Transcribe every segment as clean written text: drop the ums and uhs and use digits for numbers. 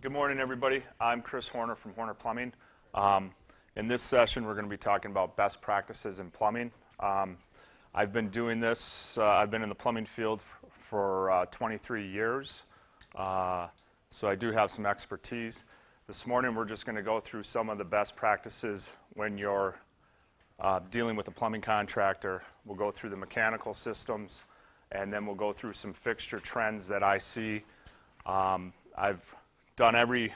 Good morning, everybody. I'm Chris Horner from Horner Plumbing. In this session, we're going to be talking about best practices in plumbing. I've been doing this, I've been in the plumbing field for 23 years, so I do have some expertise. This morning, we're just going to go through some of the best practices when you're dealing with a plumbing contractor. We'll go through the mechanical systems, and then we'll go through some fixture trends that I see. I've done every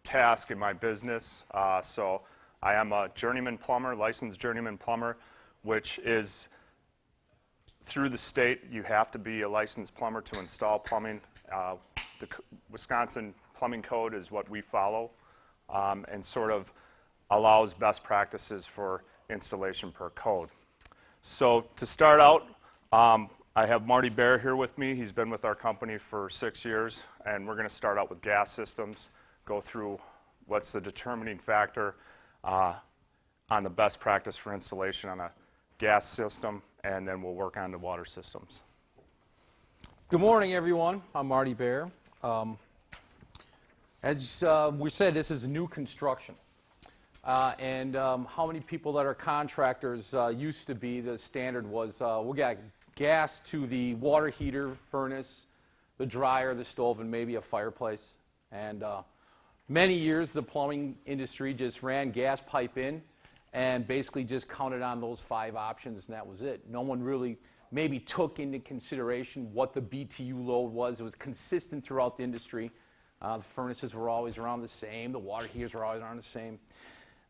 task in my business, so I am a journeyman plumber, licensed journeyman plumber, which is through the state. You have to be a licensed plumber to install plumbing. The Wisconsin Plumbing Code is what we follow, and sort of allows best practices for installation per code. So to start out, I have Marty Baer here with me. He's been with our company for 6 years, and we're going to start out with gas systems, go through what's the determining factor on the best practice for installation on a gas system, and then we'll work on the water systems. Good morning, everyone. I'm Marty Baer. As we said, this is new construction. And how many people that are contractors used to be, the standard was we got gas to the water heater, furnace, the dryer, the stove, and maybe a fireplace. And many years the plumbing industry just ran gas pipe in and basically just counted on those 5 options, and that was it. No one really maybe took into consideration what the BTU load was. It was consistent throughout the industry. The furnaces were always around the same. The water heaters were always around the same.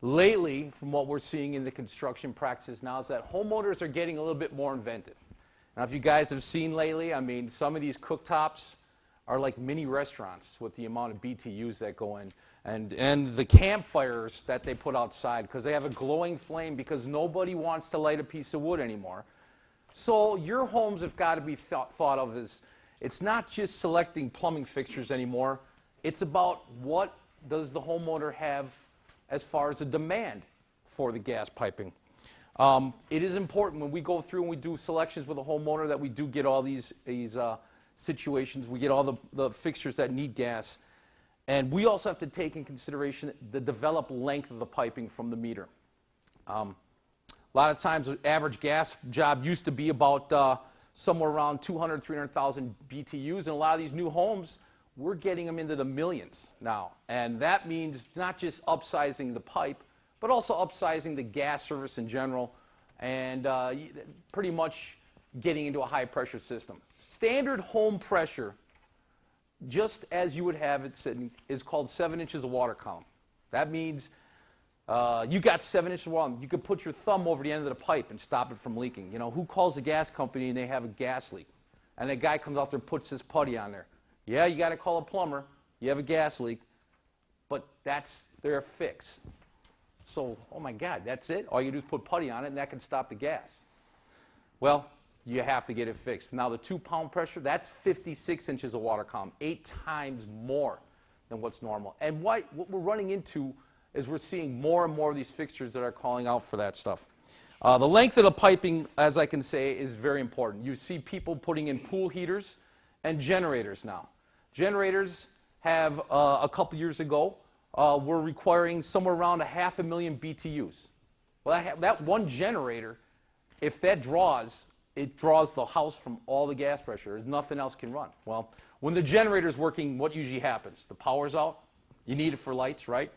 Lately, from what we're seeing in the construction practices now, is that homeowners are getting a little bit more inventive. Now, if you guys have seen lately, I mean, some of these cooktops are like mini restaurants with the amount of BTUs that go in. And the campfires that they put outside, because they have a glowing flame, because nobody wants to light a piece of wood anymore. So your homes have got to be thought of as, it's not just selecting plumbing fixtures anymore. It's about what does the homeowner have as far as the demand for the gas piping. It is important when we go through and we do selections with a homeowner that we do get all these situations. We get all the fixtures that need gas. And we also have to take in consideration the developed length of the piping from the meter. A lot of times the average gas job used to be about somewhere around 200, 300,000 BTUs. And a lot of these new homes, we're getting them into the millions now. And that means not just upsizing the pipe, but also upsizing the gas service in general, and pretty much getting into a high-pressure system. Standard home pressure, just as you would have it sitting, is called 7 inches of water column. That means you got 7 inches of water. You could put your thumb over the end of the pipe and stop it from leaking. You know, who calls the gas company and they have a gas leak? And the guy comes out there and puts his putty on there. Yeah, you got to call a plumber. You have a gas leak. But that's their fix. So, oh my God, that's it? All you do is put putty on it, and that can stop the gas. Well, you have to get it fixed. Now, the 2-pound pressure, that's 56 inches of water column, 8 times more than what's normal. And what we're running into is we're seeing more and more of these fixtures that are calling out for that stuff. The length of the piping, as I can say, is very important. You see people putting in pool heaters and generators now. Generators have, a couple years ago, we're requiring somewhere around 500,000 BTUs. Well, that one generator, if that draws, it draws the house from all the gas pressure. There's nothing else can run. Well, when the generator's working, what usually happens? The power's out. You need it for lights, right?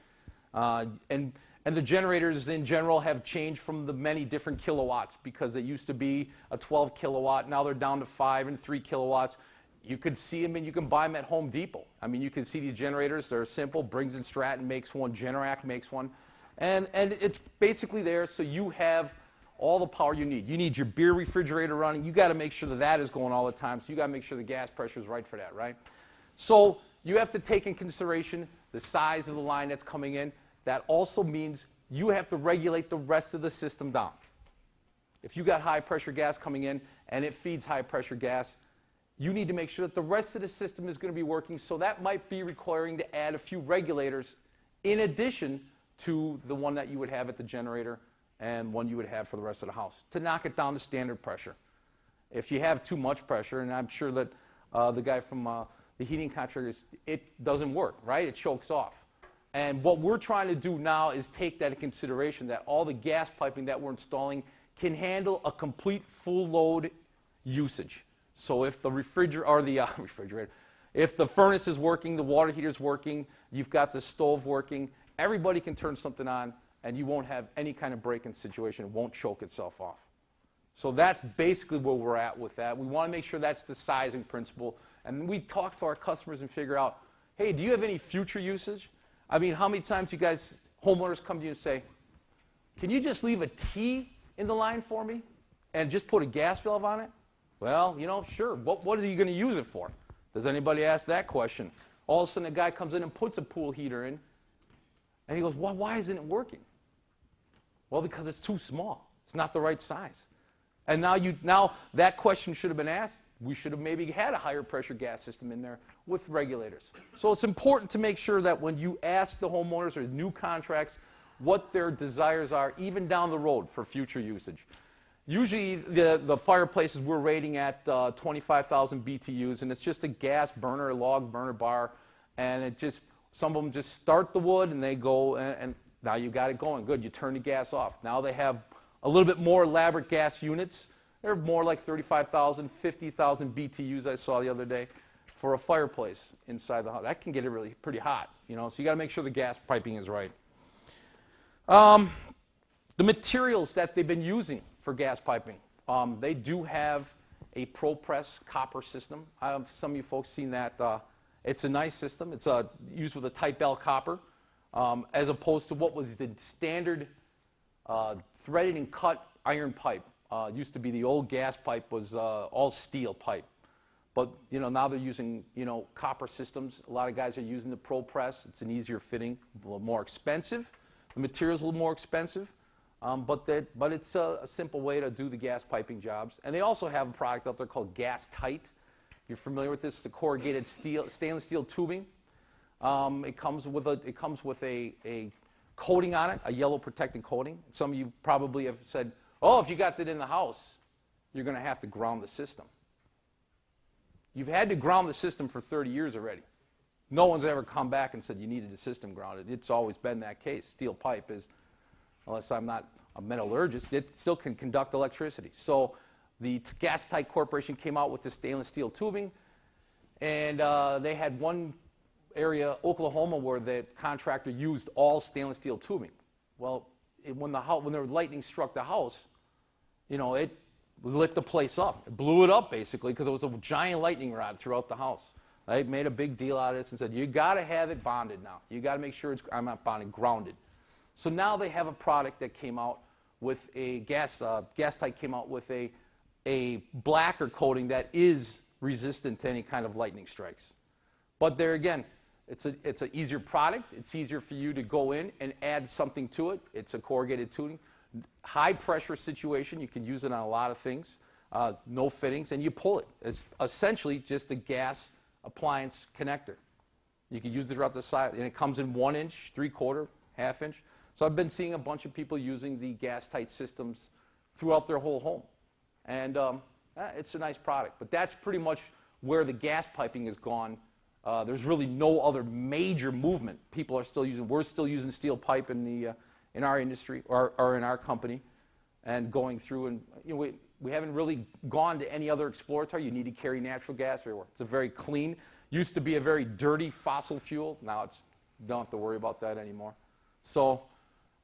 And the generators in general have changed from the many different kilowatts, because it used to be a 12 kilowatt. Now they're down to 5 and 3 kilowatts. You could see them, and you can buy them at Home Depot. I mean, you can see these generators. They're simple. Briggs & Stratton makes one. Generac makes one. And it's basically there so you have all the power you need. You need your beer refrigerator running. You got to make sure that that is going all the time. So you got to make sure the gas pressure is right for that, right? So you have to take in consideration the size of the line that's coming in. That also means you have to regulate the rest of the system down. If you got high-pressure gas coming in and it feeds high-pressure gas, you need to make sure that the rest of the system is going to be working, so that might be requiring to add a few regulators in addition to the one that you would have at the generator and one you would have for the rest of the house to knock it down to standard pressure. If you have too much pressure, and I'm sure that the guy from the the heating contractors, it doesn't work, right? It chokes off. And what we're trying to do now is take that into consideration, that all the gas piping that we're installing can handle a complete full load usage. So if the refrigerator, if the furnace is working, the water heater is working, you've got the stove working, everybody can turn something on and you won't have any kind of break-in situation. It won't choke itself off. So that's basically where we're at with that. We want to make sure that's the sizing principle. And we talk to our customers and figure out, hey, do you have any future usage? I mean, how many times you guys, homeowners, come to you and say, can you just leave a T in the line for me and just put a gas valve on it? Well, you know, sure. What are you going to use it for? Does anybody ask that question? All of a sudden, a guy comes in and puts a pool heater in, and he goes, well, why isn't it working? Well, because it's too small. It's not the right size. And now that question should have been asked. We should have maybe had a higher pressure gas system in there with regulators. So it's important to make sure that when you ask the homeowners or new contracts what their desires are, even down the road for future usage. Usually the fireplaces we're rating at 25,000 BTUs, and it's just a gas burner, a log burner bar, and it just, some of them just start the wood and they go, and now you got it going. Good, you turn the gas off. Now they have a little bit more elaborate gas units. They're more like 35,000, 50,000 BTUs I saw the other day for a fireplace inside the house. That can get it really pretty hot, you know, so you got to make sure the gas piping is right. The materials that they've been using for gas piping, they do have a ProPress copper system. Some of you folks seen that. It's a nice system. It's used with a Type L copper, as opposed to what was the standard threaded and cut iron pipe. Used to be the old gas pipe was all steel pipe. But you know, now they're using, you know, copper systems. A lot of guys are using the ProPress. It's an easier fitting, a little more expensive. The material's a little more expensive, but it's a simple way to do the gas piping jobs. And they also have a product out there called Gas Tight. You're familiar with this? It's the corrugated steel, stainless steel tubing. It comes with a coating on it, a yellow protecting coating. Some of you probably have said, oh, if you got that in the house, you're going to have to ground the system. You've had to ground the system for 30 years already. No one's ever come back and said you needed the system grounded. It's always been that case. Steel pipe is, unless I'm not a metallurgist, it still can conduct electricity. So the Gas Tight Corporation came out with the stainless steel tubing, and they had one area, Oklahoma, where the contractor used all stainless steel tubing. Well, when the lightning struck the house, you know, it lit the place up. It blew it up, basically, because it was a giant lightning rod throughout the house. They made a big deal out of this and said, you got to have it bonded now. You got to make sure it's, I'm not bonded, grounded. So now they have a product that came out with a Gas Tight came out with a blacker coating that is resistant to any kind of lightning strikes. But there again, it's an easier product. It's easier for you to go in and add something to it. It's a corrugated tubing. High pressure situation, you can use it on a lot of things. No fittings, and you pull it. It's essentially just a gas appliance connector. You can use it throughout the side, and it comes in 1 inch, 3/4, ½ inch. So I've been seeing a bunch of people using the Gas Tight systems throughout their whole home. And it's a nice product. But that's pretty much where the gas piping has gone. There's really no other major movement. People are still using, we're still using steel pipe in our industry, or in our company, and going through, and you know, we haven't really gone to any other exploratory. You need to carry natural gas everywhere. It's a very clean, used to be a very dirty fossil fuel. Now it's, don't have to worry about that anymore. So,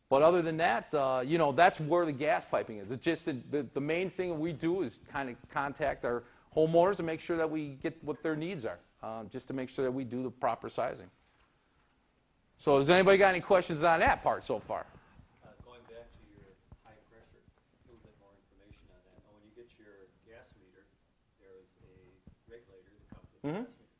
but other than that, you know, that's where the gas piping is. It's just the main thing we do is kind of contact our homeowners and make sure that we get what their needs are, just to make sure that we do the proper sizing. So has anybody got any questions on that part so far? Going back to your high pressure, a little bit more information on that. Now, when you get your gas meter, there is a regulator that comes with the gas meter.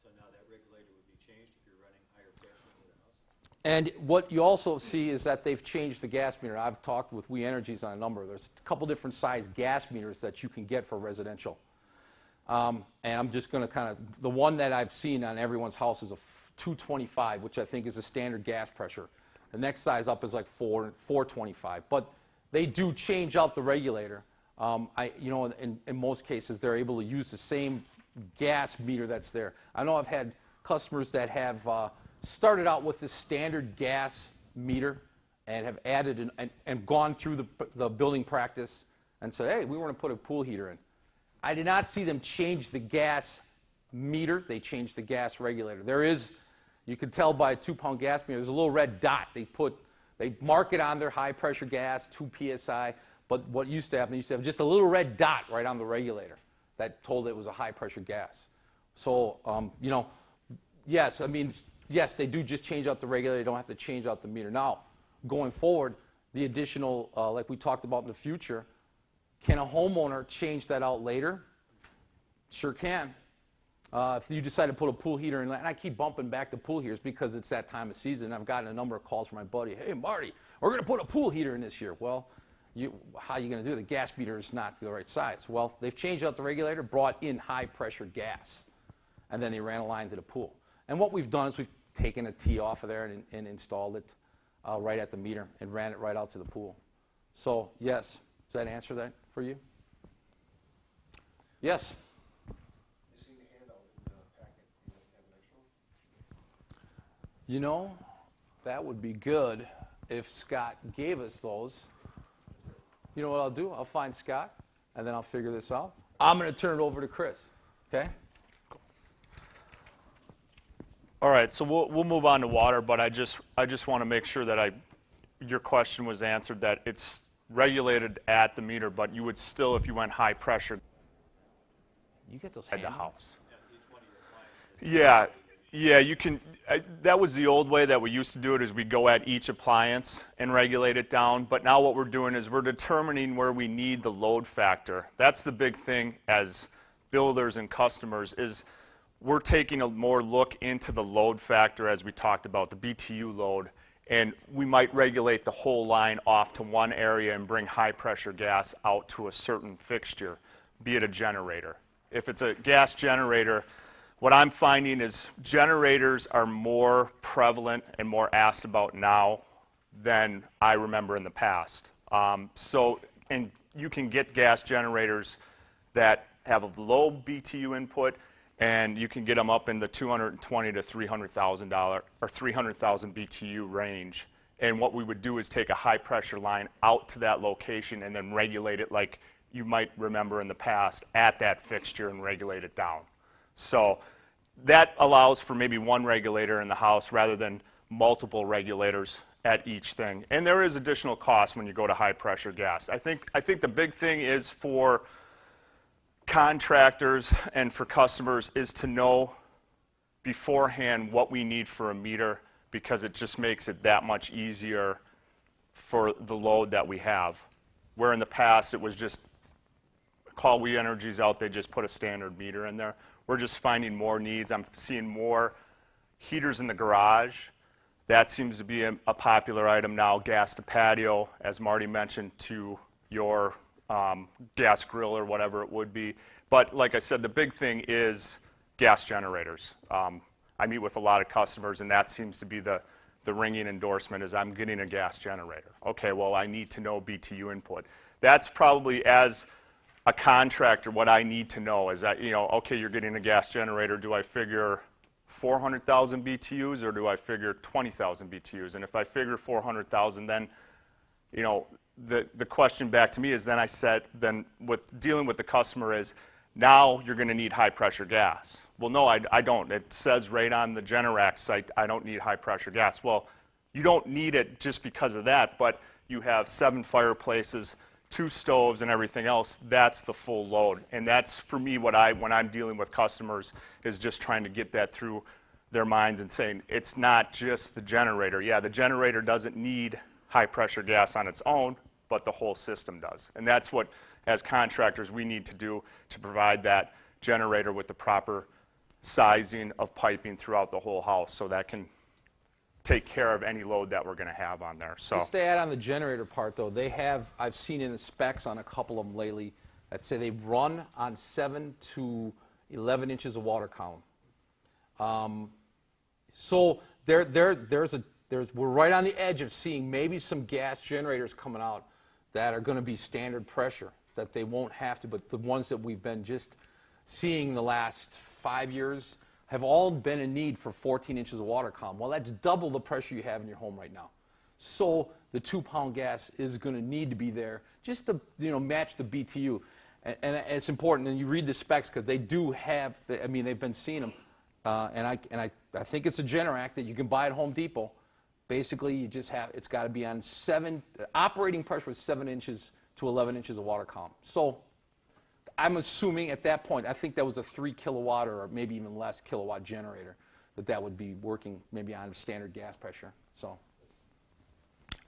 So now that regulator would be changed if you're running higher pressure into the house? And what you also see is that they've changed the gas meter. I've talked with We Energies on a number. There's a couple different size gas meters that you can get for residential. And I'm just going to kind of, the one that I've seen on everyone's house is a 225, which I think is the standard gas pressure. The next size up is like 425. But they do change out the regulator. You know, in most cases, they're able to use the same gas meter that's there. I know I've had customers that have started out with the standard gas meter and have added and gone through the building practice and said, hey, we want to put a pool heater in. I did not see them change the gas meter. They changed the gas regulator. There is, you can tell by a 2-pound gas meter, there's a little red dot. They mark it on their high pressure gas, 2 PSI, but what used to happen, they used to have just a little red dot right on the regulator that told it was a high pressure gas. So, you know, yes, I mean, yes, they do just change out the regulator. They don't have to change out the meter. Now, going forward, the additional, like we talked about in the future, can a homeowner change that out later? Sure can. If you decide to put a pool heater in, and I keep bumping back the pool heaters because it's that time of season. I've gotten a number of calls from my buddy. Hey, Marty, we're going to put a pool heater in this year. Well, how are you going to do it? The gas meter is not the right size. Well, they've changed out the regulator, brought in high pressure gas, and then they ran a line to the pool. And what we've done is we've taken a T off of there and installed it right at the meter and ran it right out to the pool. So, yes, does that answer that for you? Yes? You know, that would be good if Scott gave us those. You know what I'll do? I'll find Scott, and then I'll figure this out. I'm going to turn it over to Chris, okay? All right, so we'll move on to water, but I just want to make sure that your question was answered, that it's regulated at the meter, but you would still, if you went high pressure, You get those at the handles? house. Yeah, you can. That was the old way that we used to do it, is we go at each appliance and regulate it down. But now what we're doing is we're determining where we need the load factor. That's the big thing as builders and customers, is we're taking a more look into the load factor, as we talked about, the BTU load. And we might regulate the whole line off to one area and bring high pressure gas out to a certain fixture, be it a generator. If it's a gas generator, what I'm finding is generators are more prevalent and more asked about now than I remember in the past. And you can get gas generators that have a low BTU input, and you can get them up in the $220,000 to $300,000 or 300,000 BTU range. And what we would do is take a high pressure line out to that location and then regulate it like you might remember in the past at that fixture and regulate it down. So that allows for maybe one regulator in the house rather than multiple regulators at each thing. And there is additional cost when you go to high pressure gas. I think the big thing is for contractors and for customers is to know beforehand what we need for a meter, because it just makes it that much easier for the load that we have. Where in the past it was just call We Energies out, they just put a standard meter in there. We're just finding more needs. I'm seeing more heaters in the garage. That seems to be a popular item now. Gas to patio, as Marty mentioned, to your gas grill or whatever it would be. But like I said, the big thing is gas generators. I meet with a lot of customers, and that seems to be the ringing endorsement, is I'm getting a gas generator. Okay, well, I need to know BTU input. That's probably, as a contractor, what I need to know is that, okay, you're getting a gas generator. Do I figure 400,000 BTUs or do I figure 20,000 BTUs? And if I figure 400,000, then, the question back to me is then with dealing with the customer is, now you're going to need high pressure gas. Well, no, I don't. It says right on the Generac site, I don't need high pressure gas. Well, you don't need it just because of that, but you have 7 fireplaces, 2 stoves, and everything else. That's the full load. And that's, for me, when I'm dealing with customers, is just trying to get that through their minds and saying, it's not just the generator. Yeah, the generator doesn't need high pressure gas on its own, but the whole system does. And that's what, as contractors, we need to do to provide that generator with the proper sizing of piping throughout the whole house, so that can take care of any load that we're going to have on there. So just to add on the generator part, though, I've seen in the specs on a couple of them lately that say they run on 7 to 11 inches of water column. So we're right on the edge of seeing maybe some gas generators coming out that are going to be standard pressure, that they won't have to, but the ones that we've been just seeing the last 5 years have all been in need for 14 inches of water column. Well, that's double the pressure you have in your home right now. So the 2-pound gas is going to need to be there just to match the BTU. And it's important, and you read the specs because they do have, I mean, they've been seeing them. And I think it's a Generac that you can buy at Home Depot. Basically, you just have, it's got to be on operating pressure with 7 inches to 11 inches of water column. So I'm assuming at that point, I think that was a 3 kilowatt or maybe even less kilowatt generator that would be working maybe on standard gas pressure. So.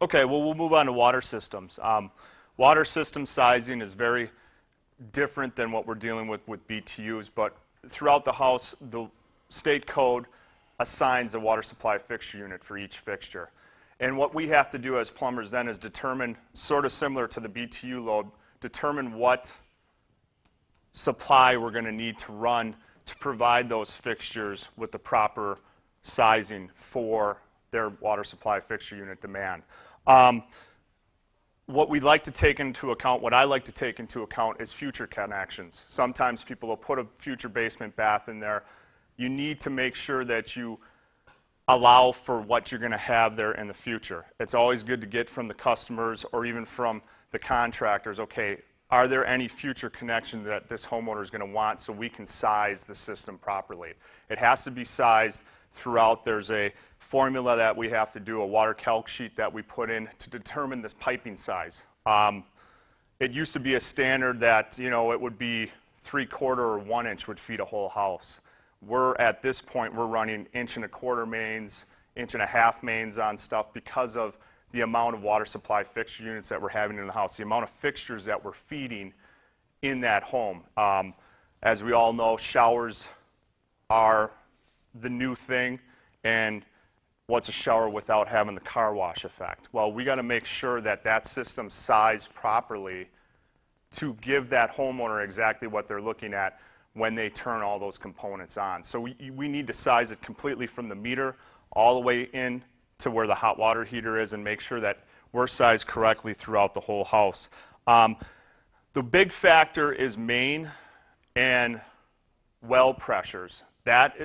Okay, well, we'll move on to water systems. Water system sizing is very different than what we're dealing with BTUs, but throughout the house, the state code assigns a water supply fixture unit for each fixture. And what we have to do as plumbers then is determine, sort of similar to the BTU load, determine what supply we're going to need to run to provide those fixtures with the proper sizing for their water supply fixture unit demand. What we'd like to take into account, what I like to take into account is future connections. Sometimes people will put a future basement bath in there. You need to make sure that you allow for what you're going to have there in the future. It's always good to get from the customers or even from the contractors, okay, are there any future connections that this homeowner is going to want so we can size the system properly? It has to be sized throughout. There's a formula that we have to do, a water calc sheet that we put in to determine this piping size. It used to be a standard that, it would be 3/4 or 1 inch would feed a whole house. At this point, we're running 1.25 mains, 1.5 mains on stuff because of the amount of water supply fixture units that we're having in the house, the amount of fixtures that we're feeding in that home. As we all know, showers are the new thing, and what's a shower without having the car wash effect? Well, we got to make sure that that system's sized properly to give that homeowner exactly what they're looking at when they turn all those components on. So we need to size it completely from the meter all the way in to where the hot water heater is and make sure that we're sized correctly throughout the whole house. The big factor is main and well pressures. That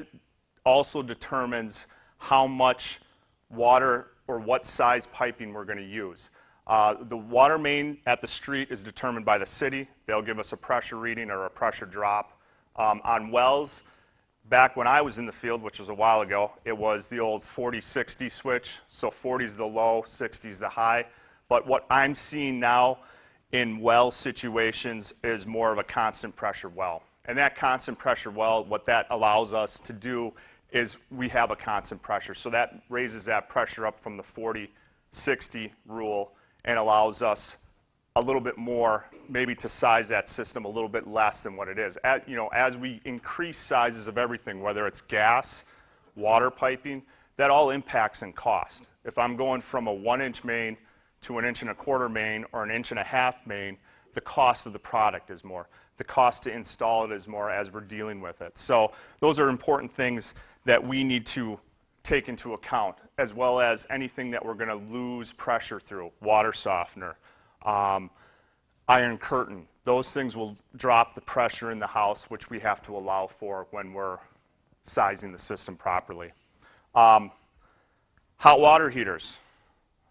also determines how much water or what size piping we're going to use. The water main at the street is determined by the city. They'll give us a pressure reading or a pressure drop. On wells, back when I was in the field, which was a while ago, it was the old 40-60 switch. So 40 is the low, 60 is the high. But what I'm seeing now in well situations is more of a constant pressure well. And that constant pressure well, what that allows us to do is we have a constant pressure. So that raises that pressure up from the 40-60 rule and allows us a little bit more, maybe to size that system a little bit less than what it is. As we increase sizes of everything, whether it's gas, water piping, that all impacts in cost. If I'm going from a 1-inch main to an 1.25 main or an 1.5 main, the cost of the product is more. The cost to install it is more as we're dealing with it. So those are important things that we need to take into account, as well as anything that we're going to lose pressure through, water softener, iron curtain. Those things will drop the pressure in the house, which we have to allow for when we're sizing the system properly. Hot water heaters.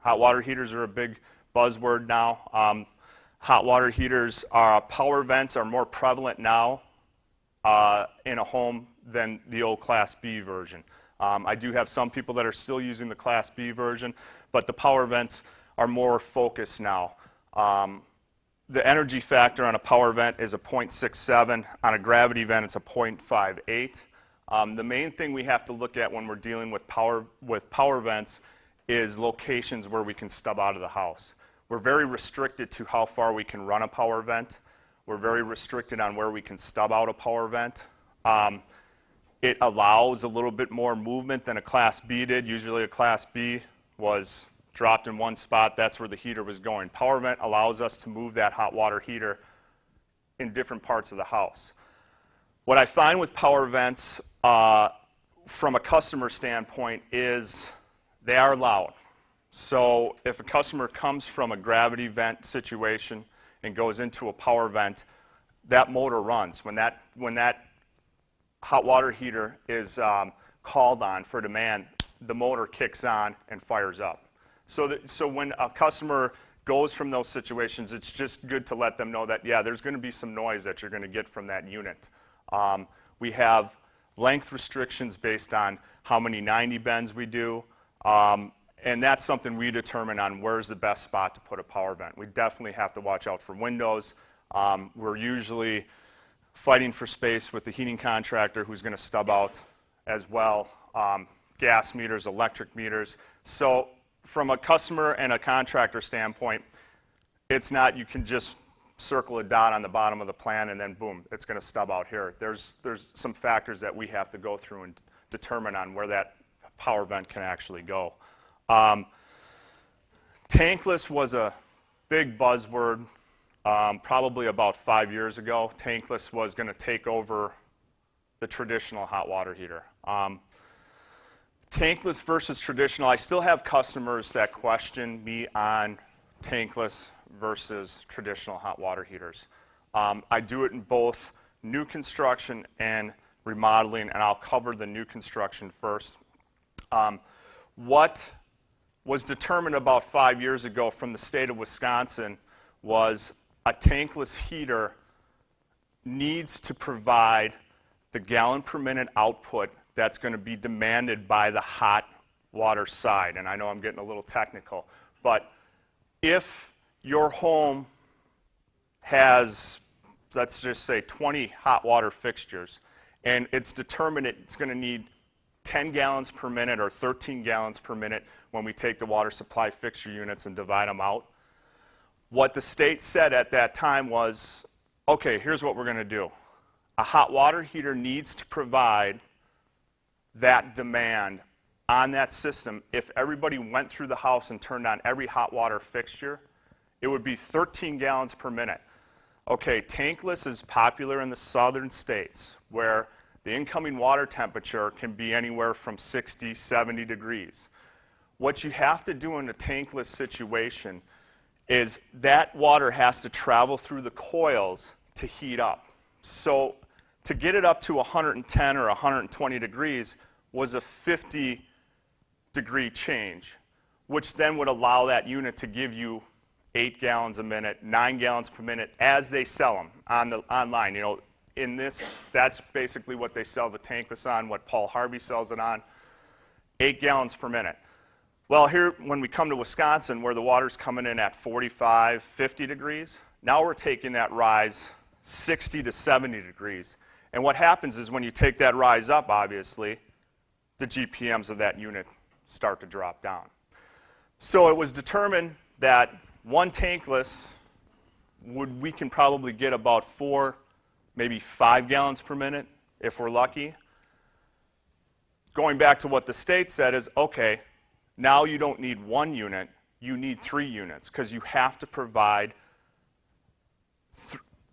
Hot water heaters are a big buzzword now. Hot water heaters power vents are more prevalent now in a home than the old Class B version. I do have some people that are still using the Class B version, but the power vents are more focused now. The energy factor on a power vent is a 0.67. On a gravity vent, it's a 0.58. The main thing we have to look at when we're dealing with power vents is locations where we can stub out of the house. We're very restricted to how far we can run a power vent. We're very restricted on where we can stub out a power vent. It allows a little bit more movement than a Class B did. Usually a Class B was dropped in one spot, that's where the heater was going. Power vent allows us to move that hot water heater in different parts of the house. What I find with power vents from a customer standpoint is they are loud. So if a customer comes from a gravity vent situation and goes into a power vent, that motor runs. When that hot water heater is called on for demand, the motor kicks on and fires up. So when a customer goes from those situations, it's just good to let them know that, yeah, there's going to be some noise that you're going to get from that unit. We have length restrictions based on how many 90 bends we do, and that's something we determine on where's the best spot to put a power vent. We definitely have to watch out for windows. We're usually fighting for space with the heating contractor who's going to stub out as well. Gas meters, electric meters. So from a customer and a contractor standpoint, it's not you can just circle a dot on the bottom of the plan and then boom, it's going to stub out here. There's some factors that we have to go through and determine on where that power vent can actually go. Tankless was a big buzzword probably about 5 years ago. Tankless was going to take over the traditional hot water heater. Tankless versus traditional, I still have customers that question me on tankless versus traditional hot water heaters. I do it in both new construction and remodeling, and I'll cover the new construction first. What was determined about 5 years ago from the state of Wisconsin was a tankless heater needs to provide the gallon per minute output that's going to be demanded by the hot water side. And I know I'm getting a little technical, but if your home has, let's just say, 20 hot water fixtures, and it's determined it's going to need 10 gallons per minute or 13 gallons per minute when we take the water supply fixture units and divide them out, what the state said at that time was, okay, here's what we're going to do. A hot water heater needs to provide that demand on that system. If everybody went through the house and turned on every hot water fixture, it would be 13 gallons per minute. Okay, tankless is popular in the southern states where the incoming water temperature can be anywhere from 60, 70 degrees. What you have to do in a tankless situation is that water has to travel through the coils to heat up. So to get it up to 110 or 120 degrees was a 50-degree change, which then would allow that unit to give you 8 gallons a minute, 9 gallons per minute as they sell them online. You know, in this, that's basically what they sell the tankless on, what Paul Harvey sells it on, 8 gallons per minute. Well, here, when we come to Wisconsin, where the water's coming in at 45, 50 degrees, now we're taking that rise 60 to 70 degrees. And what happens is when you take that rise up, obviously, the GPMs of that unit start to drop down. So it was determined that one tankless, we can probably get about 4, maybe 5 gallons per minute if we're lucky. Going back to what the state said is, okay, now you don't need 1 unit, you need 3 units because you have to provide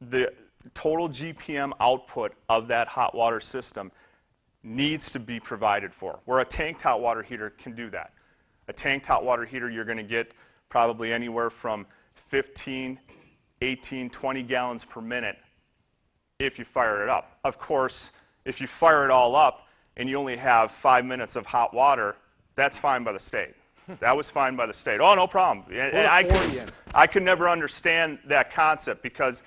the total GPM output of that hot water system needs to be provided for, where a tanked hot water heater can do that. A tanked hot water heater, you're going to get probably anywhere from 15, 18, 20 gallons per minute if you fire it up. Of course, if you fire it all up and you only have 5 minutes of hot water, that's fine by the state. That was fine by the state. Oh, no problem. And I could never understand that concept because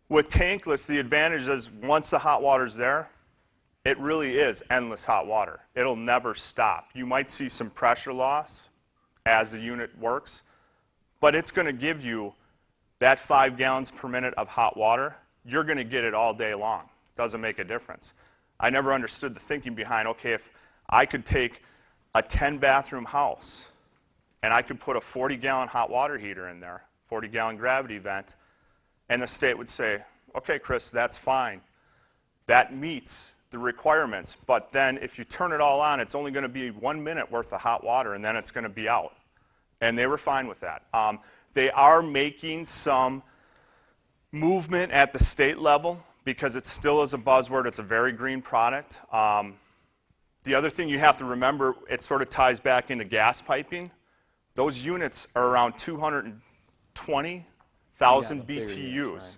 with tankless, the advantage is once the hot water's there, it really is endless hot water. It'll never stop. You might see some pressure loss as the unit works, but it's going to give you that 5 gallons per minute of hot water. You're going to get it all day long. Doesn't make a difference. I never understood the thinking behind, okay, if I could take a 10-bathroom house and I could put a 40-gallon hot water heater in there, 40-gallon gravity vent, and the state would say, okay, Chris, that's fine. That meets the requirements, but then if you turn it all on, it's only going to be 1 minute worth of hot water, and then it's going to be out. And they were fine with that. They are making some movement at the state level because it still is a buzzword. It's a very green product. The other thing you have to remember, it sort of ties back into gas piping. Those units are around 220,000 BTUs. Units, right.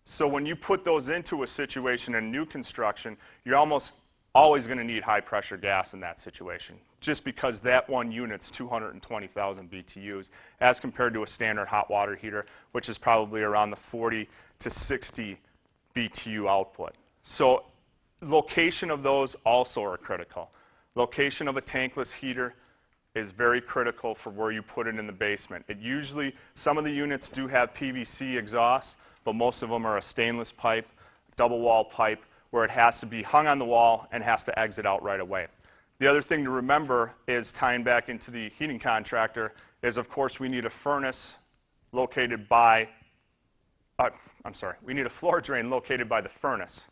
So when you put those into a situation in new construction, you're almost always going to need high pressure gas in that situation, just because that one unit's 220,000 BTUs as compared to a standard hot water heater, which is probably around the 40 to 60 BTU output. So location of those also are critical. Location of a tankless heater is very critical for where you put it in the basement. It usually, some of the units do have PVC exhaust, but most of them are a stainless pipe, double wall pipe, where it has to be hung on the wall and has to exit out right away. The other thing to remember is, tying back into the heating contractor, is of course we need a furnace located by, we need a floor drain located by the furnace.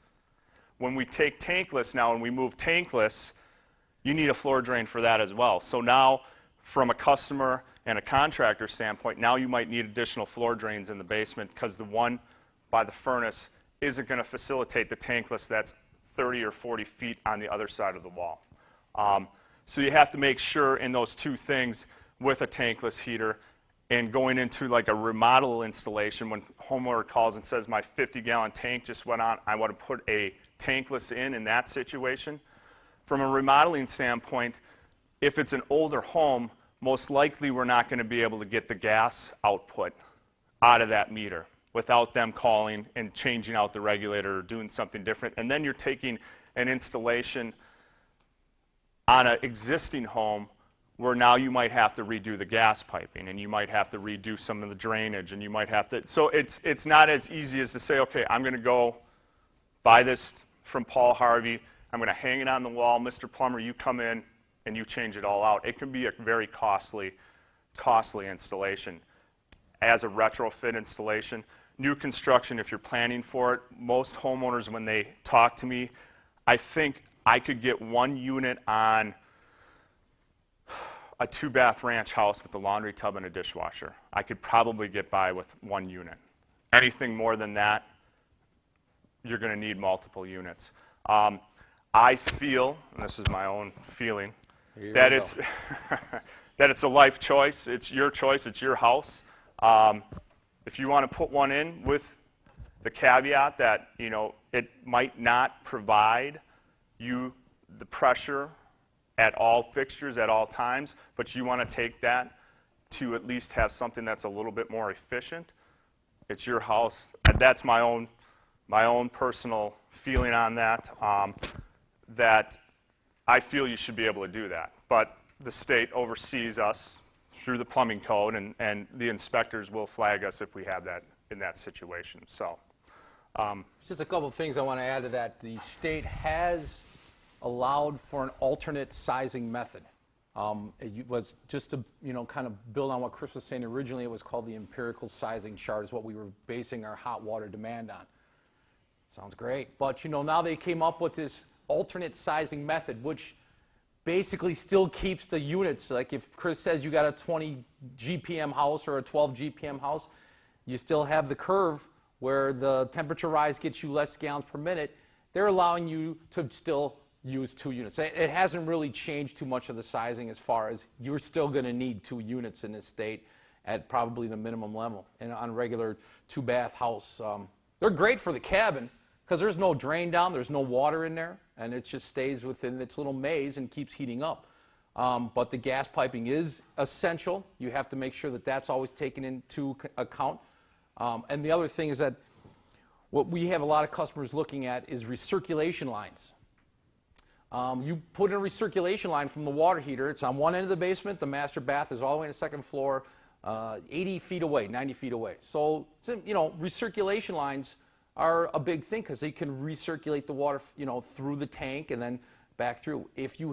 When we take tankless now and we move tankless, you need a floor drain for that as well. So now, from a customer and a contractor standpoint, now you might need additional floor drains in the basement because the one by the furnace isn't going to facilitate the tankless that's 30 or 40 feet on the other side of the wall. So you have to make sure in those two things with a tankless heater, and going into like a remodel installation, when homeowner calls and says my 50-gallon tank just went on, I want to put a tankless in that situation. From a remodeling standpoint, if it's an older home, most likely we're not going to be able to get the gas output out of that meter without them calling and changing out the regulator or doing something different. And then you're taking an installation on an existing home where now you might have to redo the gas piping, and you might have to redo some of the drainage, and you might have to, so it's not as easy as to say, okay, I'm going to go buy this from Paul Harvey, I'm going to hang it on the wall, Mr. Plumber, you come in and you change it all out. It can be a very costly installation. As a retrofit installation, new construction, if you're planning for it, most homeowners, when they talk to me, I think I could get one unit on a 2-bath ranch house with a laundry tub and a dishwasher. I could probably get by with one unit. Anything more than that, you're going to need multiple units. I feel, and this is my own feeling, that it's that it's a life choice. It's your choice. It's your house. If you want to put one in, with the caveat that it might not provide you the pressure at all fixtures at all times, but you want to take that to at least have something that's a little bit more efficient, it's your house. And that's my own personal feeling on that. That I feel you should be able to do that. But the state oversees us through the plumbing code, and the inspectors will flag us if we have that in that situation. So, just a couple of things I want to add to that. The state has allowed for an alternate sizing method. It was just to kind of build on what Chris was saying. Originally, it was called the empirical sizing chart, is what we were basing our hot water demand on. Sounds great, but now they came up with this alternate sizing method, which basically still keeps the units. Like if Chris says you got a 20 GPM house or a 12 GPM house, you still have the curve where the temperature rise gets you less gallons per minute. They're allowing you to still use 2 units. It hasn't really changed too much of the sizing, as far as you're still going to need 2 units in this state at probably the minimum level. And on a regular 2-bath house, they're great for the cabin because there's no drain down, there's no water in there, and it just stays within its little maze and keeps heating up. But the gas piping is essential. You have to make sure that that's always taken into account. And the other thing is that what we have a lot of customers looking at is recirculation lines. You put in a recirculation line from the water heater. It's on one end of the basement. The master bath is all the way on the second floor, 80 feet away, 90 feet away. So, recirculation lines are a big thing because they can recirculate the water, through the tank and then back through. If you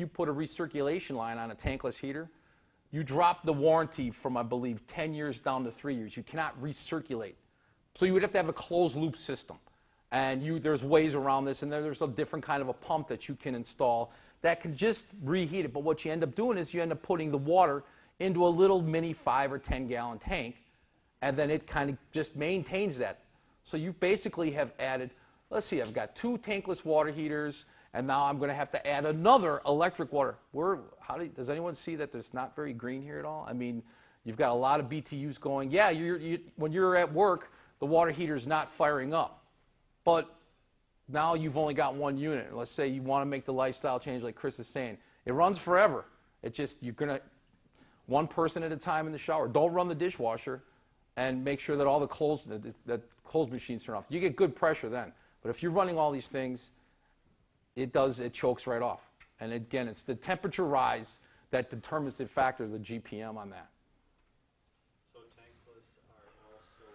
put a recirculation line on a tankless heater, you drop the warranty from, I believe, 10 years down to 3 years. You cannot recirculate. So you would have to have a closed loop system. And there's ways around this, and there's a different kind of a pump that you can install that can just reheat it. But what you end up doing is you end up putting the water into a little mini 5 or 10 gallon tank, and then it kind of just maintains that. So you basically have added, let's see, I've got 2 tankless water heaters, and now I'm going to have to add another electric water. Does anyone see that there's not very green here at all? I mean, you've got a lot of BTUs going. Yeah, when you're at work, the water heater's not firing up. But now you've only got one unit. Let's say you want to make the lifestyle change like Chris is saying. It runs forever. It just, you're going to, one person at a time in the shower. Don't run the dishwasher, and make sure that all the clothes, that clothes machines turn off. You get good pressure then. But if you're running all these things, it chokes right off. And again, it's the temperature rise that determines the factor, the GPM on that. So tankless are also,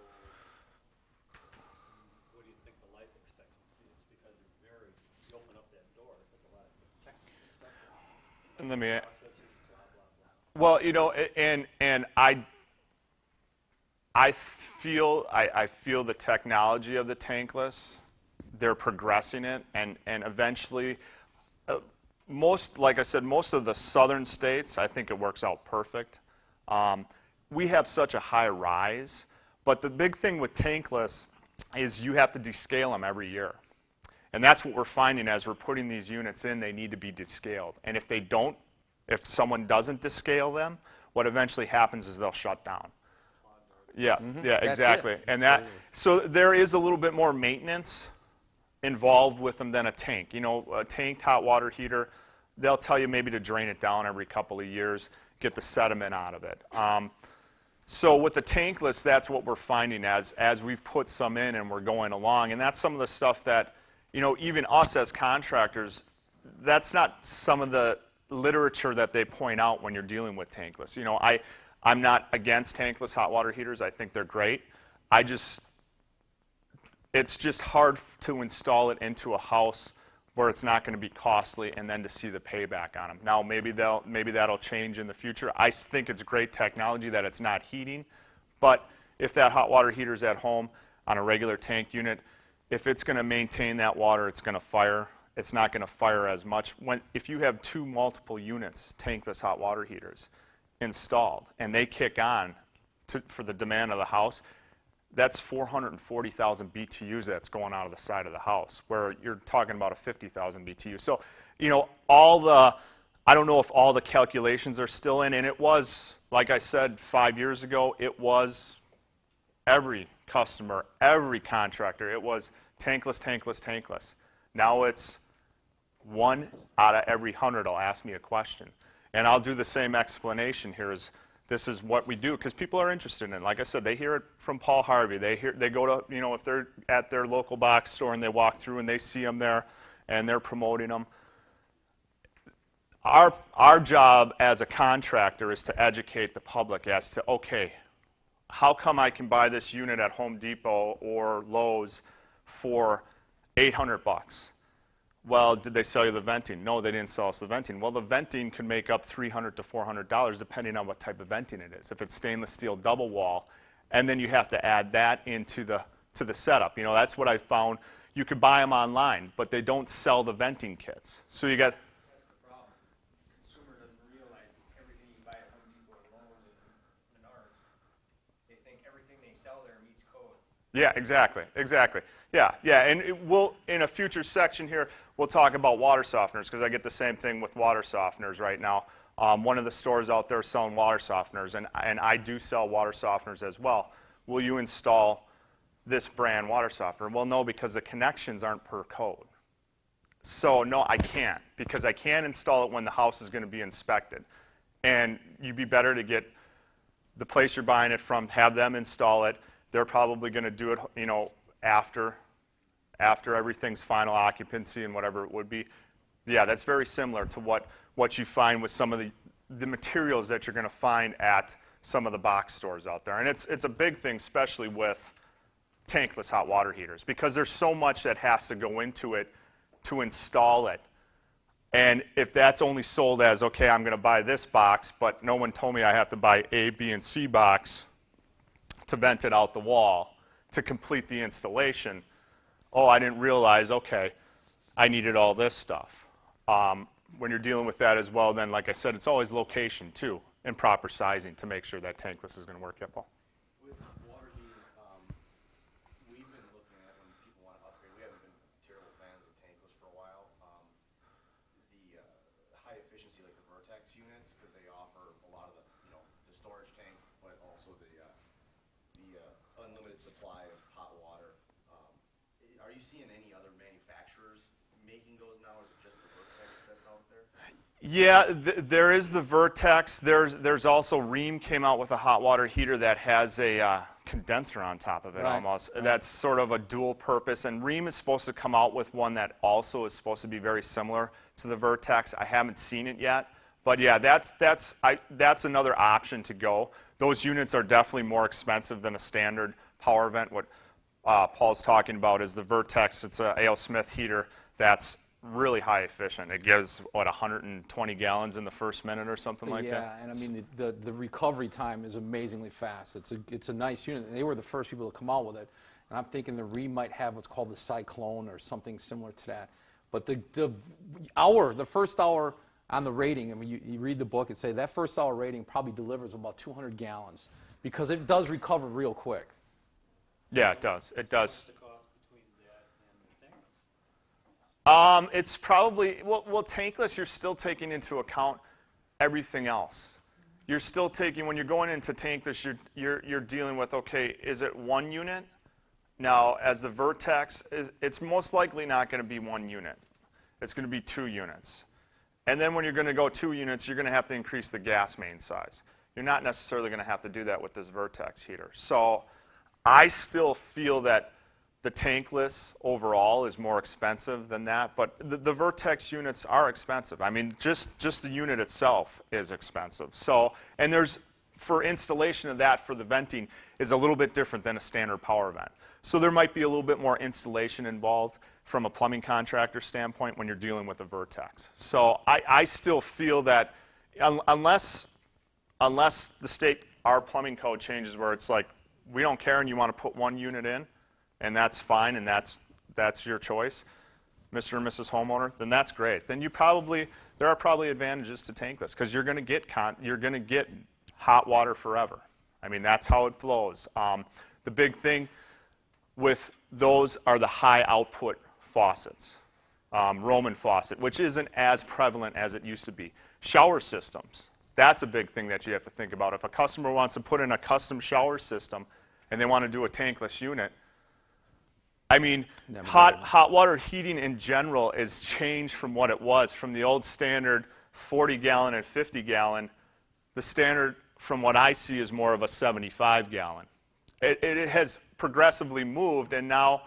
what do you think the life expectancy is? Because you open up that door, there's a lot of technical stuff there. And let me, Processors, blah, blah, blah. well, you know, and I feel the technology of the tankless. They're progressing it, and eventually, like I said, most of the southern states, I think it works out perfect. We have such a high rise, but the big thing with tankless is you have to descale them every year. And that's what we're finding as we're putting these units in, they need to be descaled. And if they don't, if someone doesn't descale them, what eventually happens is they'll shut down. Yeah, yeah, exactly. it. And that, so there is a little bit more maintenance involved with them than a tank. You know, a tanked hot water heater, they'll tell you maybe to drain it down every couple of years, get the sediment out of it. So with the tankless, that's what we're finding as we've put some in and we're going along. And that's some of the stuff that, you know, even us as contractors, that's not some of the literature that they point out when you're dealing with tankless. You know, I'm not against tankless hot water heaters. I think they're great. It's just hard to install it into a house where it's not going to be costly, and then to see the payback on them. Now, maybe that'll change in the future. I think it's great technology that it's not heating, but if that hot water heater's at home on a regular tank unit, if it's going to maintain that water, it's going to fire. It's not going to fire as much. If you have two multiple units, tankless hot water heaters, installed, and they kick on for the demand of the house, that's 440,000 BTUs that's going out of the side of the house, where you're talking about a 50,000 BTU. So, you know, I don't know if all the calculations are still in, and it was, like I said 5 years ago, it was every customer, every contractor, it was tankless, tankless, tankless. Now it's 1 out of every 100 will ask me a question. And I'll do the same explanation here is, this is what we do, because people are interested in it. Like I said, they hear it from Paul Harvey. They go to, you know, if they're at their local box store and they walk through and they see them there and they're promoting them. Our job as a contractor is to educate the public as to, okay, how come I can buy this unit at Home Depot or Lowe's for $800? Well, did they sell you the venting? No, they didn't sell us the venting. Well, the venting can make up $300 to $400 depending on what type of venting it is. If it's stainless steel double wall, and then you have to add that into the setup. You know, that's what I found. You could buy them online, but they don't sell the venting kits. So you got. That's the problem. The consumer doesn't realize everything you buy at Home Depot or Lowe's and Menards, they think everything they sell there meets code. Yeah, exactly, exactly. Yeah, and in a future section here, we'll talk about water softeners, because I get the same thing with water softeners right now. One of the stores out there is selling water softeners, and I do sell water softeners as well. Will you install this brand water softener? Well, no, because the connections aren't per code. So no, I can't, because I can't install it when the house is going to be inspected. And you'd be better to get the place you're buying it from, have them install it. They're probably going to do it, you know, after everything's final occupancy and whatever it would be. Yeah, that's very similar to what you find with some of the materials that you're going to find at some of the box stores out there. And it's a big thing, especially with tankless hot water heaters, because there's so much that has to go into it to install it. And if that's only sold as, okay, I'm going to buy this box, but no one told me I have to buy A, B, and C box to vent it out the wall to complete the installation. Oh, I didn't realize, okay, I needed all this stuff. When you're dealing with that as well, then like I said, it's always location too, and proper sizing to make sure that tankless is going to work. Yeah, Paul? With water heating, we've been looking at when people want to upgrade. We haven't been terrible fans of tankless for a while. The high efficiency, like the Vertex units, because they offer a lot of the storage tank, but also the unlimited supply of hot seeing any other manufacturers making those now, or is it just the Vertex that's out there? Yeah, there is the Vertex. There's also Rheem came out with a hot water heater that has a condenser on top of it Right, almost. right. That's sort of a dual purpose. And Rheem is supposed to come out with one that also is supposed to be very similar to the Vertex. I haven't seen it yet. But yeah, that's another option to go. Those units are definitely more expensive than a standard power vent. What Paul's talking about is the Vertex. It's a A.O. Smith heater that's really high efficient. It gives, 120 gallons in the first minute or something like that? Yeah, and I mean, the recovery time is amazingly fast. It's a nice unit. They were the first people to come out with it. And I'm thinking the Rheem might have what's called the Cyclone or something similar to that. But the first hour on the rating, and when you read the book, it say that first hour rating probably delivers about 200 gallons because it does recover real quick. Yeah, it does. It does. The cost between that and the tankless? It's probably, well, tankless, you're still taking into account everything else. You're still taking, when you're going into tankless, you're dealing with, okay, is it one unit? Now, as the Vertex, it's most likely not going to be one unit. It's going to be 2 units. And then when you're going to go 2 units, you're going to have to increase the gas main size. You're not necessarily going to have to do that with this Vertex heater. So I still feel that the tankless overall is more expensive than that, but the Vertex units are expensive. I mean, just the unit itself is expensive. So, and there's, for installation of that for the venting is a little bit different than a standard power vent. So there might be a little bit more installation involved from a plumbing contractor standpoint when you're dealing with a Vertex. So I still feel that unless the state, our plumbing code changes where it's like, we don't care and you want to put 1 unit in, and that's fine and that's your choice, Mr. and Mrs. Homeowner, then that's great. Then there are probably advantages to tankless because you're going to get hot water forever. I mean, that's how it flows. The big thing with those are the high output faucets. Roman faucet, which isn't as prevalent as it used to be. Shower systems, that's a big thing that you have to think about. If a customer wants to put in a custom shower system and they want to do a tankless unit, I mean, hot water heating in general is changed from what it was, from the old standard 40-gallon and 50-gallon. The standard, from what I see, is more of a 75-gallon. It has progressively moved, and now,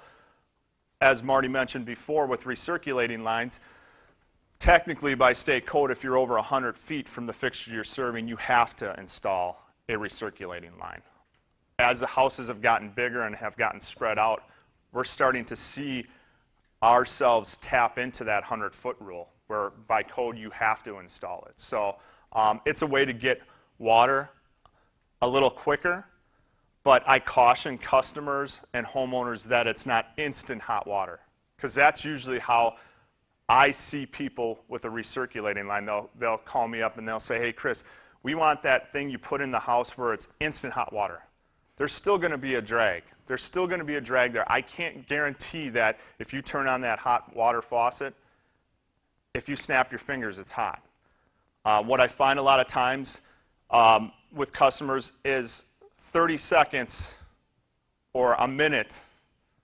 as Marty mentioned before, with recirculating lines, technically by state code, if you're over 100 feet from the fixture you're serving, you have to install a recirculating line. As the houses have gotten bigger and have gotten spread out, we're starting to see ourselves tap into that 100-foot rule, where by code you have to install it. So it's a way to get water a little quicker, but I caution customers and homeowners that it's not instant hot water, because that's usually how I see people with a recirculating line. They'll call me up and they'll say, hey, Chris, we want that thing you put in the house where it's instant hot water. There's still going to be a drag. There's still going to be a drag there. I can't guarantee that if you turn on that hot water faucet, if you snap your fingers, it's hot. What I find a lot of times with customers is 30 seconds, or a minute,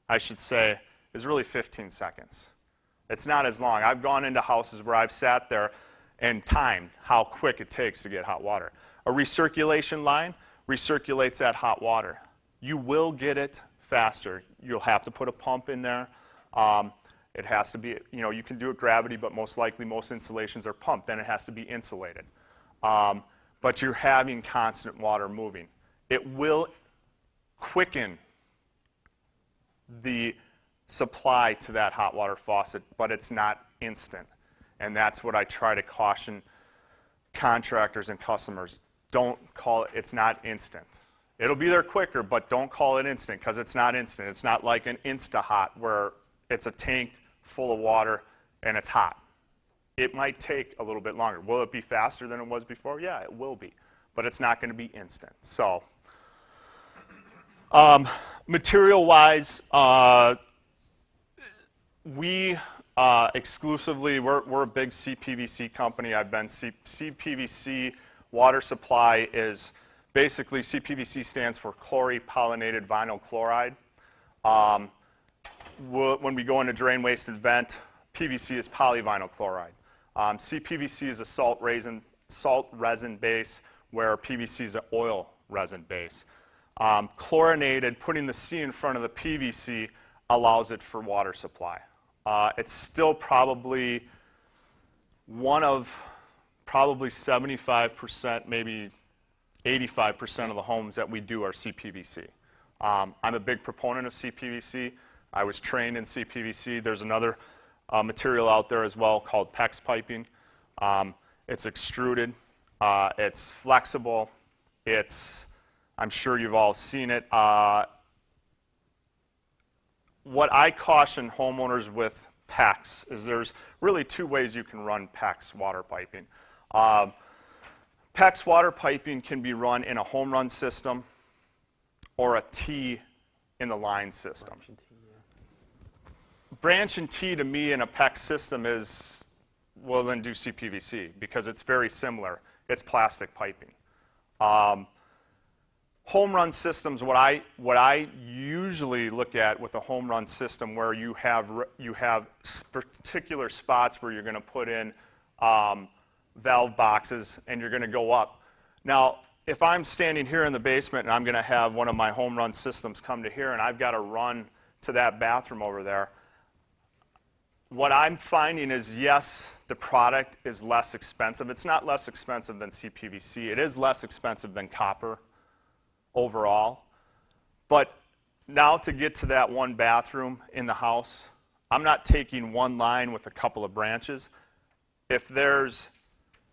I should say, is really 15 seconds. It's not as long. I've gone into houses where I've sat there and timed how quick it takes to get hot water. A recirculation line recirculates that hot water. You will get it faster. You'll have to put a pump in there. It has to be, you can do it gravity, but most likely most installations are pumped. Then it has to be insulated. But you're having constant water moving. It will quicken the supply to that hot water faucet, but it's not instant. And that's what I try to caution contractors and customers. Don't call it, it's not instant. It'll be there quicker, but don't call it instant, because it's not instant. It's not like an Insta-Hot where it's a tank full of water and it's hot. It might take a little bit longer. Will it be faster than it was before? Yeah, it will be, but it's not going to be instant. So, material-wise, we exclusively, we're a big CPVC company. CPVC water supply is basically, CPVC stands for chloropollinated vinyl chloride. when we go into drain, waste, and vent, PVC is polyvinyl chloride. CPVC is a salt resin base, where PVC is an oil resin base. Chlorinated, putting the C in front of the PVC allows it for water supply. It's still probably one of 75%, maybe 85% of the homes that we do are CPVC. I'm a big proponent of CPVC. I was trained in CPVC. There's another material out there as well called PEX piping. It's extruded. It's flexible. I'm sure you've all seen it. What I caution homeowners with PEX is there's really two ways you can run PEX water piping. PEX water piping can be run in a home run system or a T in the line system. Branch and T to me in a PEX system is, well, then do CPVC because it's very similar. It's plastic piping. Home run systems, what I usually look at with a home run system where you have particular spots where you're going to put in valve boxes and you're going to go up. Now, if I'm standing here in the basement and I'm going to have one of my home run systems come to here and I've got to run to that bathroom over there, what I'm finding is, yes, the product is less expensive. It's not less expensive than CPVC. It is less expensive than copper overall. But now to get to that one bathroom in the house, I'm not taking one line with a couple of branches. If there's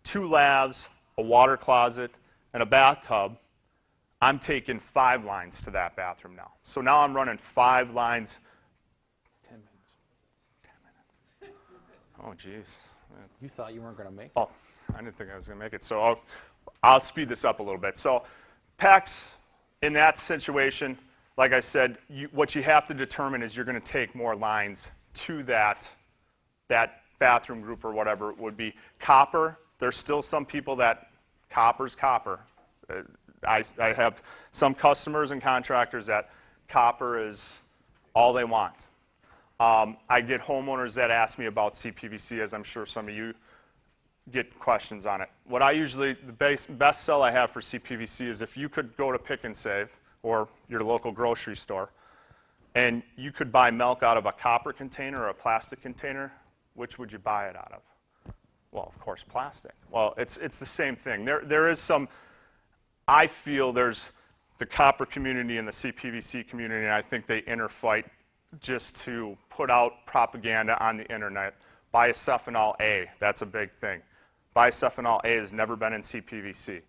2 lavs, a water closet, and a bathtub, I'm taking 5 lines to that bathroom now. So now I'm running 5 lines. 10 minutes. 10 minutes. Oh, geez. You thought you weren't going to make it. Oh, I didn't think I was going to make it. So I'll speed this up a little bit. So PEX, in that situation, like I said, what you have to determine is you're going to take more lines to that bathroom group or whatever it would be. Copper, there's still some people that copper's copper. I have some customers and contractors that copper is all they want. I get homeowners that ask me about CPVC, as I'm sure some of you get questions on it. What I usually, the best sell I have for CPVC is if you could go to Pick and Save or your local grocery store and you could buy milk out of a copper container or a plastic container, which would you buy it out of? Well, of course, plastic. Well, it's the same thing. There is some, I feel there's the copper community and the CPVC community, and I think they interfight just to put out propaganda on the internet. Bisphenol A, that's a big thing. Bisphenol A has never been in CPVC.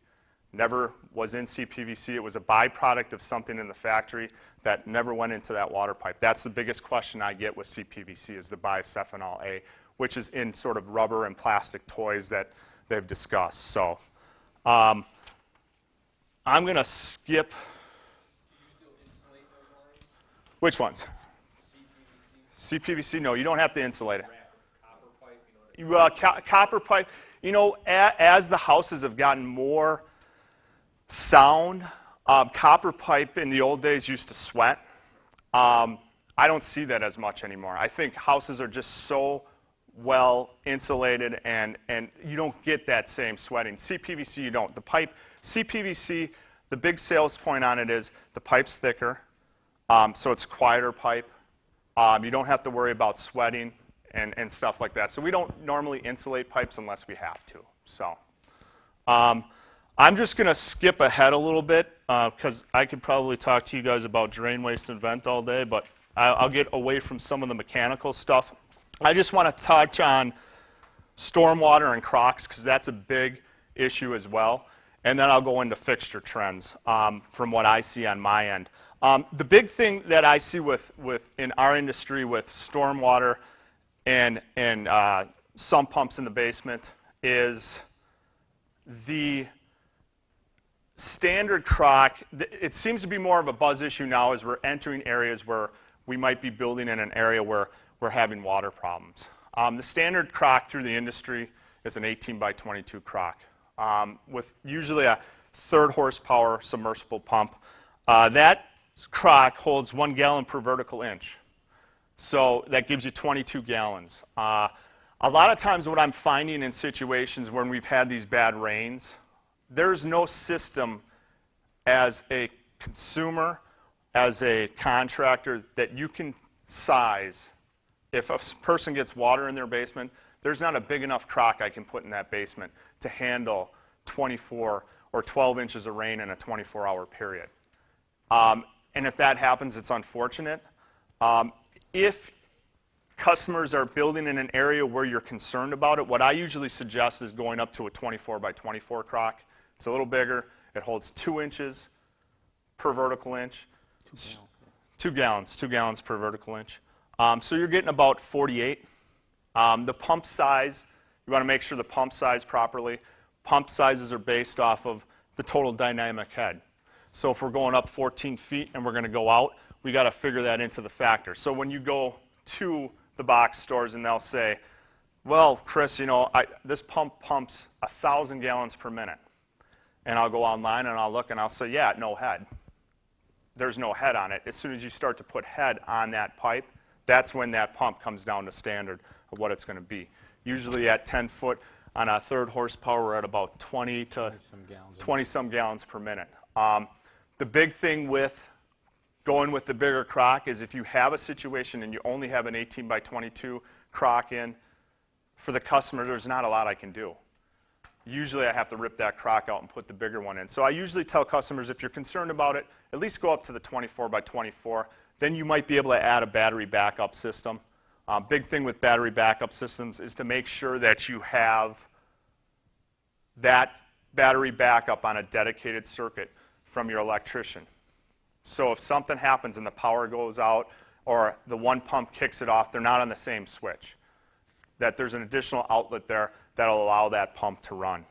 Never was in CPVC. It was a byproduct of something in the factory that never went into that water pipe. That's the biggest question I get with CPVC is the bisphenol A, which is in sort of rubber and plastic toys that they've discussed. So I'm going to skip. Do you still insulate those lines? Which ones? CPVC? CPVC, no, you don't have to insulate it. Copper pipe, you know what I mean? Copper pipe, you know, as the houses have gotten more sound, copper pipe in the old days used to sweat. I don't see that as much anymore. I think houses are just so well insulated and you don't get that same sweating. CPVC, you don't. The pipe, CPVC, the big sales point on it is the pipe's thicker, so it's quieter pipe. You don't have to worry about sweating and stuff like that. So we don't normally insulate pipes unless we have to. So I'm just going to skip ahead a little bit because I could probably talk to you guys about drain, waste, and vent all day, but I'll get away from some of the mechanical stuff. I just want to touch on stormwater and Crocs because that's a big issue as well. And then I'll go into fixture trends from what I see on my end. The big thing that I see in our industry with stormwater and sump pumps in the basement is the standard Croc. It seems to be more of a buzz issue now as we're entering areas where we might be building in an area where we're having water problems. The standard Croc through the industry is an 18 by 22 Croc with usually a 3rd horsepower submersible pump. That Croc holds 1 gallon per vertical inch. So that gives you 22 gallons. A lot of times what I'm finding in situations when we've had these bad rains, there's no system as a consumer, as a contractor, that you can size. If a person gets water in their basement, there's not a big enough crock I can put in that basement to handle 24 or 12 inches of rain in a 24-hour period. And if that happens, it's unfortunate. If customers are building in an area where you're concerned about it, what I usually suggest is going up to a 24 by 24 crock. It's a little bigger. It holds 2 inches per vertical inch. 2 gallons per vertical inch. So you're getting about 48. The pump size, you want to make sure the pump size properly. Pump sizes are based off of the total dynamic head. So if we're going up 14 feet and we're going to go out, we got to figure that into the factor. So when you go to the box stores and they'll say, well, Chris, you know, this pump pumps 1,000 gallons per minute. And I'll go online and I'll look and I'll say, yeah, no head. There's no head on it. As soon as you start to put head on that pipe, that's when that pump comes down to standard of what it's going to be. Usually at 10 foot on a 3rd horsepower, we're at about 20 to 20-some gallons per minute. The big thing with going with the bigger crock is if you have a situation and you only have an 18 by 22 crock in, for the customer, there's not a lot I can do. Usually I have to rip that crock out and put the bigger one in. So I usually tell customers, if you're concerned about it, at least go up to the 24 by 24. Then you might be able to add a battery backup system. Big thing with battery backup systems is to make sure that you have that battery backup on a dedicated circuit from your electrician. So if something happens and the power goes out or the one pump kicks it off, they're not on the same switch. That there's an additional outlet there that'll allow that pump to run.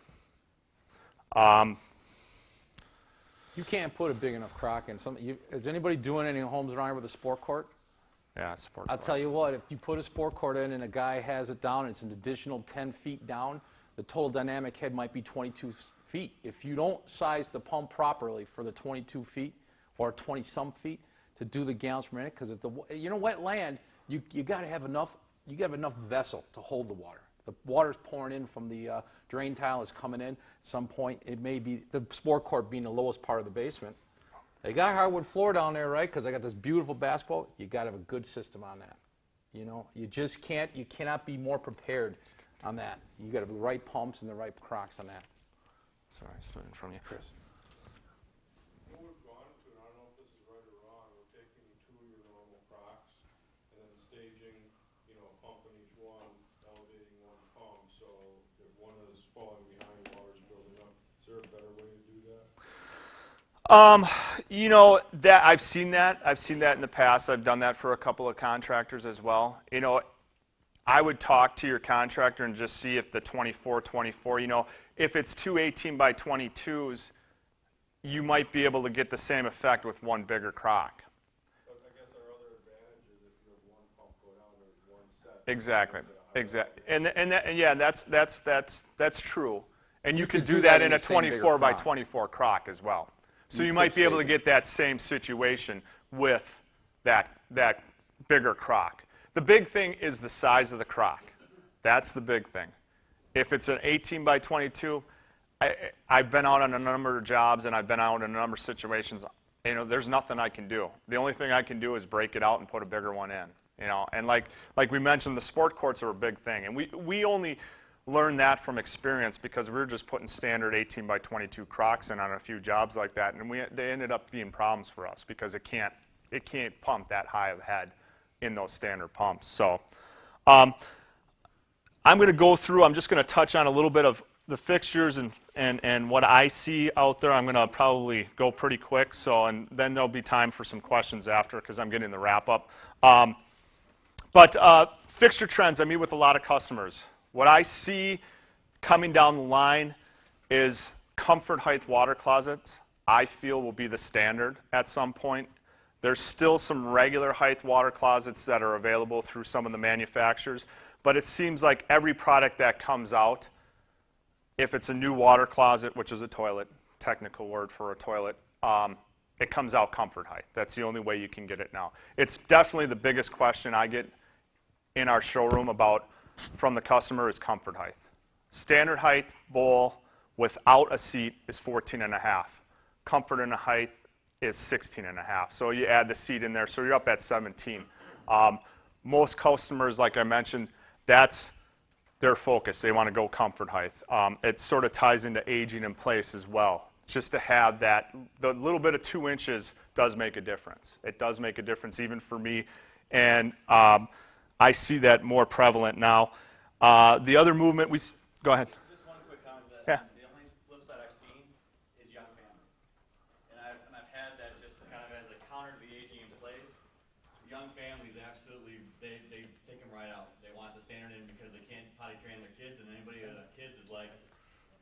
You can't put a big enough crock in. Is anybody doing any homes around here with a sport court? Yeah, sport I'll courts. tell you what, if you put a sport court in and a guy has it down and it's an additional 10 feet down, the total dynamic head might be 22 feet. If you don't size the pump properly for the 22 feet or 20-some feet to do the gallons per minute, because wet land, you got to have enough vessel to hold the water. The water's pouring in from the drain tile is coming in. At some point, it may be the sport court being the lowest part of the basement. They got hardwood floor down there, right? Because I got this beautiful basketball. You got to have a good system on that. You know, you just can't. You cannot be more prepared on that. You got to have the right pumps and the right crocks on that. Sorry, I stood in front of you, Chris. What we've gone to, and I don't know if this is right or wrong, we're taking 2 of your normal crocks and then staging, a pump in each one, elevating one pump, so if one is falling behind, water's building up. Is there a better way to do that? That I've seen that. I've seen that in the past. I've done that for a couple of contractors as well. I would talk to your contractor and just see if the 24, if it's 2 18 by 22s, you might be able to get the same effect with one bigger crock. But I guess our other advantage is if you have one pump go down, there's one set. Exactly. That's true. And you could do that in a 24 by 24 crock as well. So you might be able to get that same situation with that bigger crock. The big thing is the size of the crock. That's the big thing. If it's an 18 by 22, I've been out on a number of jobs and I've been out in a number of situations. There's nothing I can do. The only thing I can do is break it out and put a bigger one in. And like we mentioned, the sport courts are a big thing, and we only learned that from experience because we were just putting standard 18 by 22 crocks in on a few jobs like that, and they ended up being problems for us because it can't pump that high of head in those standard pumps. So I'm going to go through. I'm just going to touch on a little bit of the fixtures and what I see out there. I'm going to probably go pretty quick, and then there'll be time for some questions after because I'm getting the wrap up. But fixture trends, I meet with a lot of customers. What I see coming down the line is comfort height water closets, I feel will be the standard at some point. There's still some regular height water closets that are available through some of the manufacturers, but it seems like every product that comes out, if it's a new water closet, which is a toilet, technical word for a toilet, it comes out comfort height. That's the only way you can get it now. It's definitely the biggest question I get in our showroom from the customer is comfort height. Standard height bowl without a seat is 14.5. Comfort and height is 16.5. So you add the seat in there, so you're up at 17. Most customers, like I mentioned, that's their focus. They want to go comfort height. It sort of ties into aging in place as well. Just to have that, the little bit of 2 inches does make a difference. It does make a difference even for me. And I see that more prevalent now. The other movement go ahead. Just one quick comment to that. Yeah. The only flip side I've seen is young families. And I've had that just kind of as a counter to the aging in place. Young families absolutely, they take them right out. They want the standard in because they can't potty train their kids, and anybody with kids is like,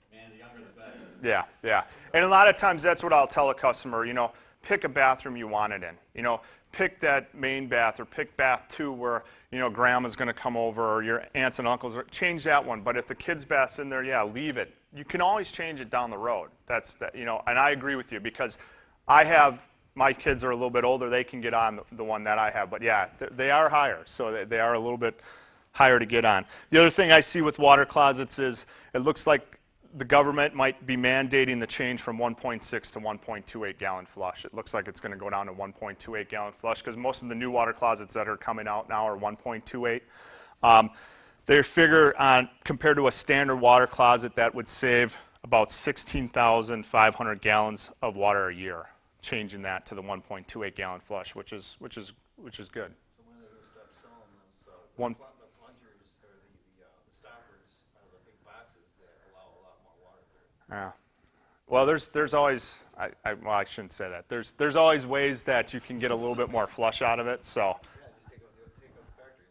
man, the younger the better. Yeah, yeah. And a lot of times that's what I'll tell a customer, pick a bathroom you want it in. Pick that main bath or pick bath 2 where, grandma's going to come over or your aunts and uncles. Change that one. But if the kid's bath's in there, yeah, leave it. You can always change it down the road. That's that, and I agree with you because my kids are a little bit older. They can get on the one that I have. But yeah, they are higher. So they are a little bit higher to get on. The other thing I see with water closets is it looks like the government might be mandating the change from 1.6 to 1.28 gallon flush. It looks like it's going to go down to 1.28 gallon flush because most of the new water closets that are coming out now are 1.28. They figure compared to a standard water closet that would save about 16,500 gallons of water a year, changing that to the 1.28 gallon flush, which is good. So when are they going to stop selling those, One- the plungers or the stoppers out of the big boxes that allow a lot more water through? Yeah. Well, there's always I shouldn't say that. There's always ways that you can get a little bit more flush out of it. So Yeah, just take out the factory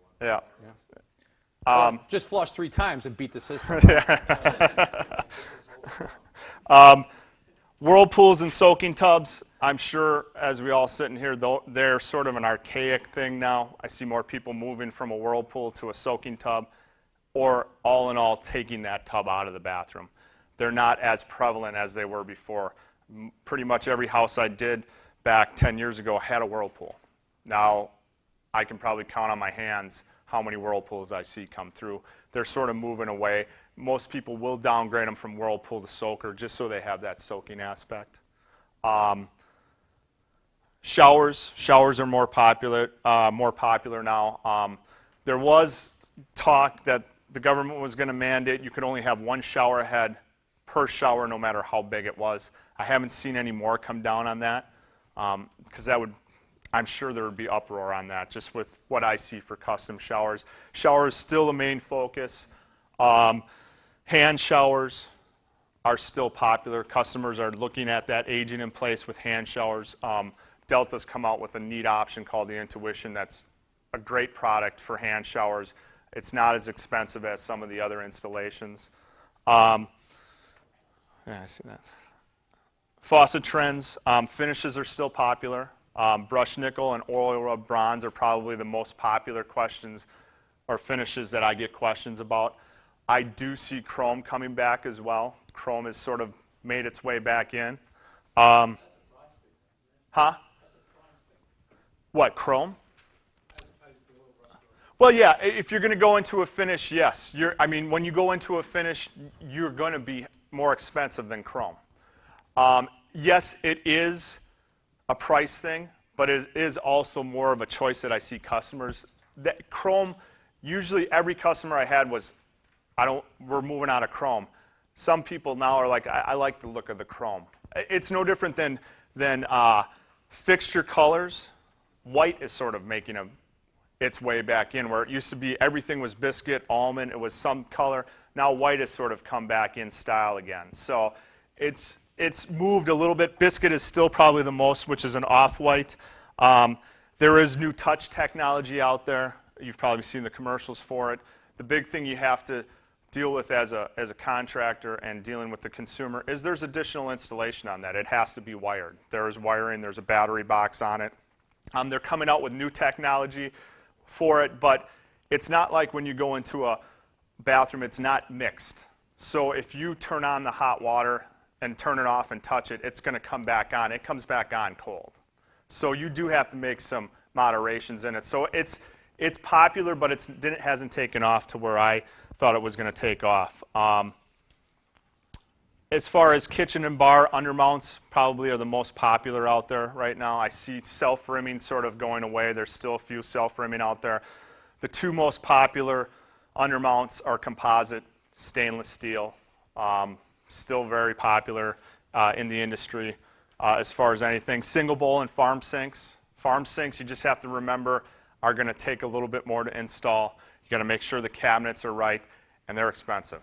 one. yeah. Just flush 3 times and beat the system. Whirlpools and soaking tubs, I'm sure as we all sit in here, they're sort of an archaic thing now. I see more people moving from a whirlpool to a soaking tub or all in all taking that tub out of the bathroom. They're not as prevalent as they were before. Pretty much every house I did back 10 years ago had a whirlpool. Now I can probably count on my hands how many whirlpools I see come through. They're sort of moving away. Most people will downgrade them from whirlpool to soaker just so they have that soaking aspect. Showers are more popular now. There was talk that the government was going to mandate you could only have 1 shower head per shower no matter how big it was. I haven't seen any more come down on that because I'm sure there would be uproar on that just with what I see for custom showers. Showers still the main focus. Hand showers are still popular. Customers are looking at that aging in place with hand showers. Delta's come out with a neat option called the Intuition that's a great product for hand showers. It's not as expensive as some of the other installations. Yeah, I see that. Faucet trends, finishes are still popular. Brushed nickel and oil rub bronze are probably the most popular questions or finishes that I get questions about. I do see chrome coming back as well. Chrome has sort of made its way back in. Huh? What, chrome? Well, yeah, if you're going to go into a finish, yes. When you go into a finish, you're going to be more expensive than chrome. Yes, it is a price thing, but it is also more of a choice that I see customers. That chrome, usually every customer I had was, we're moving out of chrome. Some people now are like, I like the look of the chrome. It's no different than fixture colors. White is sort of making its way back in, where it used to be everything was biscuit, almond, it was some color. Now white has sort of come back in style again. So it's moved a little bit. Biscuit is still probably the most, which is an off-white. There is new touch technology out there. You've probably seen the commercials for it. The big thing you have to deal with as a contractor and dealing with the consumer is there's additional installation on that. It has to be wired. There is wiring. There's a battery box on it. They're coming out with new technology for it, but it's not like when you go into a bathroom, it's not mixed. So if you turn on the hot water and turn it off and touch it, it's going to come back on. It comes back on cold. So you do have to make some moderations in it. So it's popular, but it hasn't taken off to where I thought it was going to take off. As far as kitchen and bar undermounts, probably are the most popular out there right now. I see self-rimming sort of going away. There's still a few self-rimming out there. The two most popular undermounts are composite stainless steel. Still very popular in the industry as far as anything. Single bowl and farm sinks. Farm sinks, you just have to remember, are going to take a little bit more to install. You got to make sure the cabinets are right, and they're expensive.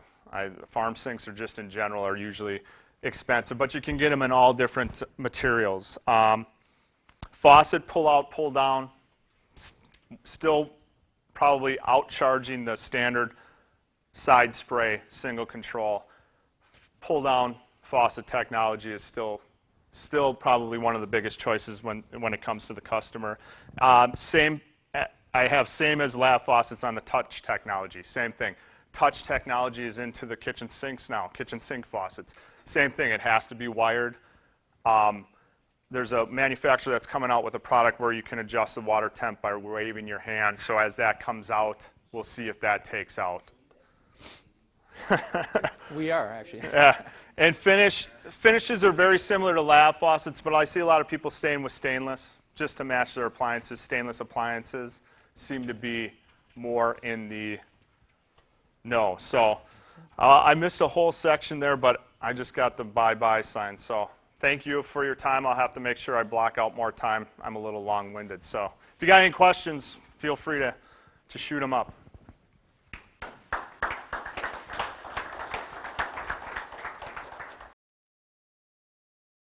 Farm sinks are just in general are usually expensive, but you can get them in all different materials. Faucet pull out, pull down, still probably outcharging the standard side spray single control. Pull down faucet technology is still probably one of the biggest choices when it comes to the customer. I have same as lab faucets on the touch technology, same thing. Touch technology is into the kitchen sinks now, kitchen sink faucets. Same thing, it has to be wired. There's a manufacturer that's coming out with a product where you can adjust the water temp by waving your hand. So as that comes out, we'll see if that takes out. We are, actually. Yeah. And finishes are very similar to lab faucets, but I see a lot of people staying with stainless just to match their appliances. Stainless appliances seem to be more in the no. So I missed a whole section there, but I just got the bye-bye sign. So thank you for your time. I'll have to make sure I block out more time. I'm a little long-winded. So if you got any questions, feel free to shoot them up.